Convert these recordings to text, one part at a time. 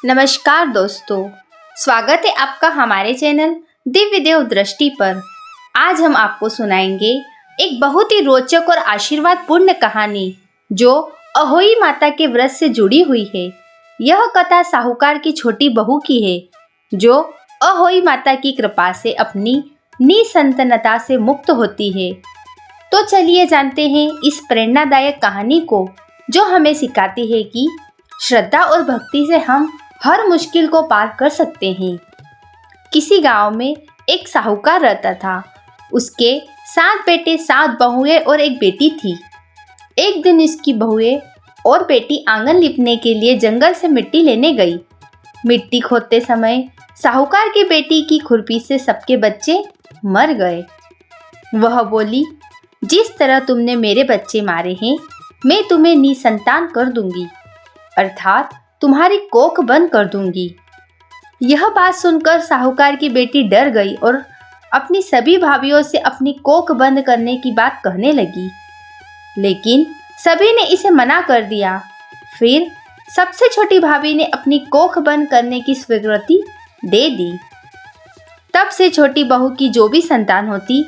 नमस्कार दोस्तों, स्वागत है आपका हमारे चैनल दिव्य देव दृष्टि पर। आज हम आपको सुनाएंगे एक बहुत ही रोचक और आशीर्वाद पूर्ण कहानी जो अहोई माता के व्रत से जुड़ी हुई है। यह कथा साहूकार की छोटी बहू की है जो अहोई माता की कृपा से अपनी निसंतानता से मुक्त होती है। तो चलिए जानते हैं इस प्रेरणादायक कहानी को जो हमें सिखाती है कि श्रद्धा और भक्ति से हम हर मुश्किल को पार कर सकते हैं। किसी गांव में एक साहूकार रहता था। उसके 7 बेटे 7 बहुएं और एक बेटी थी। एक दिन इसकी बहुएं और बेटी आंगन लिपने के लिए जंगल से मिट्टी लेने गई। मिट्टी खोदते समय साहूकार की बेटी की खुरपी से सबके बच्चे मर गए। वह बोली, जिस तरह तुमने मेरे बच्चे मारे हैं मैं तुम्हें निसंतान कर दूंगी, अर्थात तुम्हारी कोख बंद कर दूंगी। यह बात सुनकर साहूकार की बेटी डर गई और अपनी सभी भाभियों से अपनी कोख बंद करने की बात कहने लगी, लेकिन सभी ने इसे मना कर दिया। फिर सबसे छोटी भाभी ने अपनी कोख बंद करने की स्वीकृति दे दी। तब से छोटी बहू की जो भी संतान होती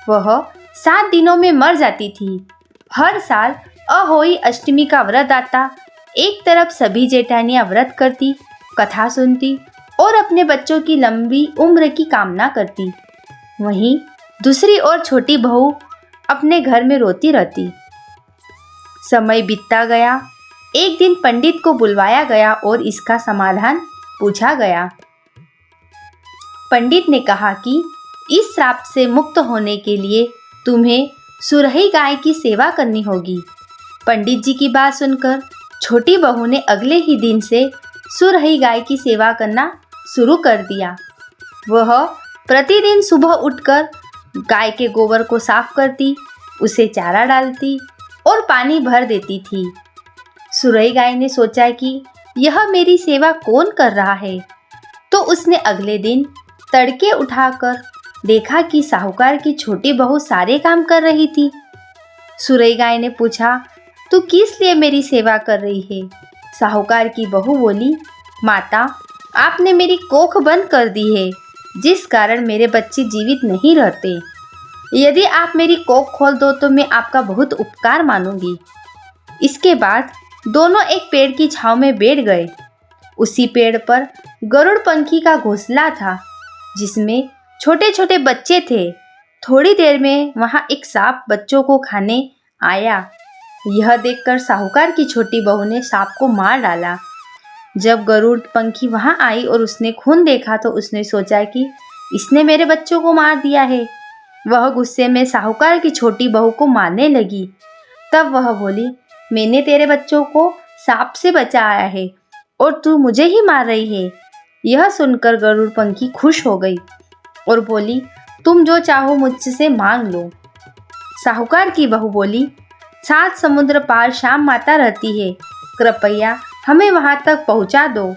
वह 7 दिनों में मर जाती थी। हर साल अहोई अष्टमी का व्रत आता। एक तरफ सभी जेठानियां व्रत करती, कथा सुनती और अपने बच्चों की लंबी उम्र की कामना करती। वहीं दूसरी ओर छोटी बहू अपने घर में रोती रहती। समय बीतता गया। एक दिन पंडित को बुलवाया गया और इसका समाधान पूछा गया। पंडित ने कहा कि इस श्राप से मुक्त होने के लिए तुम्हें सुरही गाय की सेवा करनी होगी। पंडित जी की बात सुनकर छोटी बहू ने अगले ही दिन से सुरही गाय की सेवा करना शुरू कर दिया। वह प्रतिदिन सुबह उठकर गाय के गोबर को साफ करती, उसे चारा डालती और पानी भर देती थी। सुरही गाय ने सोचा कि यह मेरी सेवा कौन कर रहा है, तो उसने अगले दिन तड़के उठाकर देखा कि साहूकार की छोटी बहू सारे काम कर रही थी। सुरही गाय ने पूछा, तू किस लिए मेरी सेवा कर रही है? साहूकार की बहू बोली, माता, आपने मेरी कोख बंद कर दी है, जिस कारण मेरे बच्चे जीवित नहीं रहते। यदि आप मेरी कोख खोल दो तो मैं आपका बहुत उपकार मानूंगी। इसके बाद दोनों एक पेड़ की छांव में बैठ गए। उसी पेड़ पर गरुड़ पंखी का घोंसला था, जिसमें छोटे छोटे बच्चे थे। थोड़ी देर में वहाँ एक सांप बच्चों को खाने आया। यह देखकर साहूकार की छोटी बहू ने सांप को मार डाला। जब गरुड़ पंखी वहां आई और उसने खून देखा तो उसने सोचा कि इसने मेरे बच्चों को मार दिया है। वह गुस्से में साहूकार की छोटी बहू को मारने लगी। तब वह बोली, मैंने तेरे बच्चों को सांप से बचाया है और तू मुझे ही मार रही है। यह सुनकर गरुड़ पंखी खुश हो गई और बोली, तुम जो चाहो मुझसे मांग लो। साहूकार की बहू बोली, 7 समुद्र पार श्याम माता रहती है, कृपया हमें वहां तक पहुंचा दो।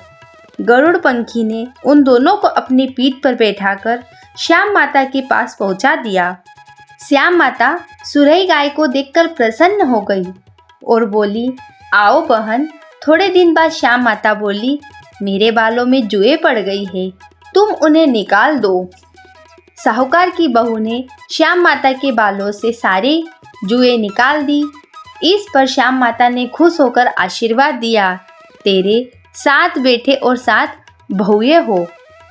गरुड़ पंखी ने उन दोनों को अपनी पीठ पर बैठाकर श्याम माता के पास पहुंचा दिया। श्याम माता सुरही गाय को देखकर प्रसन्न हो गई और बोली, आओ बहन। थोड़े दिन बाद श्याम माता बोली, मेरे बालों में जुएं पड़ गई है, तुम उन्हें निकाल दो। साहूकार की बहू ने श्याम माता के बालों से सारे जुएं निकाल दी। इस पर श्याम माता ने खुश होकर आशीर्वाद दिया, तेरे 7 बेटे और 7 बहुएं हो।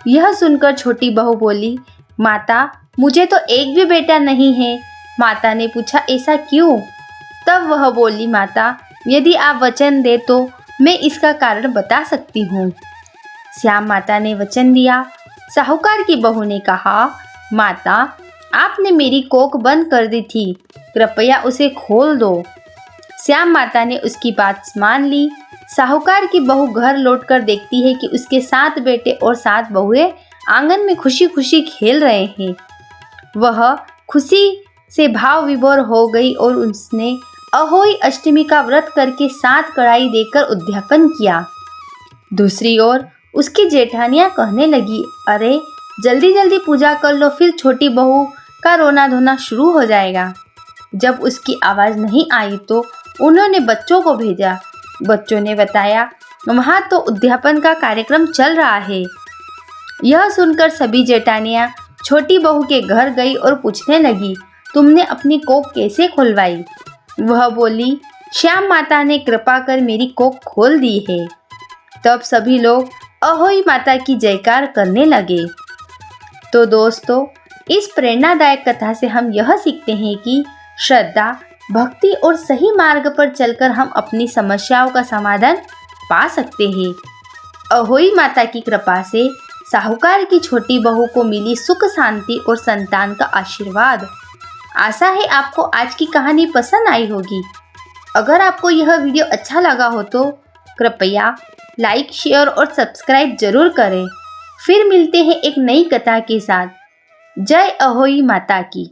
यह सुनकर छोटी बहू बोली, माता, मुझे तो एक भी बेटा नहीं है। माता ने पूछा, ऐसा क्यों? तब वह बोली, माता, यदि आप वचन दे तो मैं इसका कारण बता सकती हूँ। श्याम माता ने वचन दिया। साहूकार की बहू ने कहा, माता, आपने मेरी कोख बंद कर दी थी, कृपया उसे खोल दो। श्याम माता ने उसकी बात मान ली। साहूकार की बहू घर लौटकर देखती है कि उसके 7 बेटे और 7 बहुएं आंगन में खुशी खुशी खेल रहे हैं। वह खुशी से भाव विभोर हो गई और उसने अहोई अष्टमी का व्रत करके 7 कढ़ाई देकर उद्यापन किया। दूसरी ओर उसकी जेठानियां कहने लगी, अरे जल्दी जल्दी पूजा कर लो, फिर छोटी बहू का रोना धोना शुरू हो जाएगा। जब उसकी आवाज़ नहीं आई तो उन्होंने बच्चों को भेजा। बच्चों ने बताया, वहाँ तो उद्यापन का कार्यक्रम चल रहा है। यह सुनकर सभी जेठानियाँ छोटी बहू के घर गई और पूछने लगी, तुमने अपनी कोख कैसे खुलवाई? वह बोली, श्याम माता ने कृपा कर मेरी कोख खोल दी है। तब सभी लोग अहोई माता की जयकार करने लगे। तो दोस्तों, इस प्रेरणादायक कथा से हम यह सीखते हैं कि श्रद्धा, भक्ति और सही मार्ग पर चलकर हम अपनी समस्याओं का समाधान पा सकते हैं। अहोई माता की कृपा से साहूकार की छोटी बहू को मिली सुख शांति और संतान का आशीर्वाद। आशा है आपको आज की कहानी पसंद आई होगी। अगर आपको यह वीडियो अच्छा लगा हो तो कृपया लाइक, शेयर और सब्सक्राइब जरूर करें। फिर मिलते हैं एक नई कथा के साथ। जय अहोई माता की।